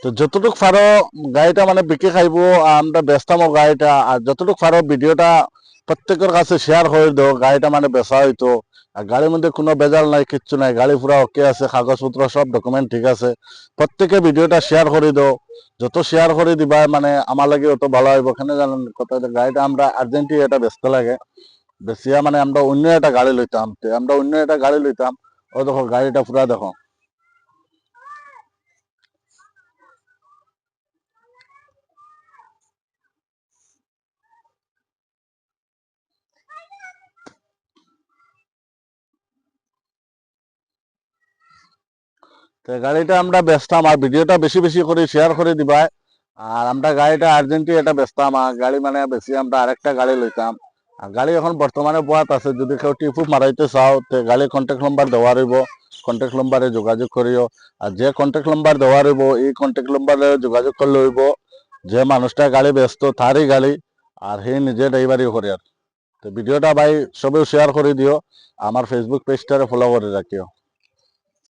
তো যতটুক পারো গাড়িটা মানে বিক্রি খাইব, আমরা বেচতাম গাড়িটা। আর যতটুক পারো ভিডিওটা প্রত্যেকের কাছে শেয়ার করে দাও, গাড়িটা মানে বেচা হইতো। আর গাড়ির মধ্যে কোনো বেজাল নাই, কিচ্ছু নাই, গাড়ি পুরা ওকে আছে, কাগজপত্র সব ডকুমেন্ট ঠিক আছে। প্রত্যেকে ভিডিওটা শেয়ার করে দাও, যত শেয়ার করে দিবা মানে আমার লাগে অত ভালো হইব। কেন জানেন কথা, গাড়িটা আমরা আর্জেন্টলি এটা বেচতে লাগে, বেচিয়া মানে আমরা অন্য একটা গাড়ি লইতাম। আমরা অন্য একটা গাড়ি লইতাম। ও দেখো গাড়িটা পুরা দেখো। তো গাড়িটা আমরা বেচতাম, আর ভিডিওটা বেশি বেশি করে শেয়ার করে দিবা। আর আমরা গাড়িটা আর্জেন্টলি এটা বেচতাম, আর গাড়ি মানে বেশি আমরা আরেকটা গাড়ি লইতাম। আর গাড়ি এখন বর্তমানে বোয়াত আছে, যদি কেউ টিপু মারাইতে চাও তো গাড়ির কন্ট্যাক্ট নাম্বার দেওয়া রইব, কন্ট্যাক্ট নাম্বারে যোগাযোগ করিও। আর যে কন্ট্যাক্ট নাম্বার দেওয়া রইব এই কন্ট্যাক্ট নাম্বারে যোগাযোগ করলে হইব, যে মানুষটা গাড়ি ব্যস্ত তারই গাড়ি, আর সেই নিজে ড্রাইভারিও করে। আর তো ভিডিওটা ভাই সবেও শেয়ার করে দিও, আমার ফেসবুক পেজটারে ফলো করে রাখিও।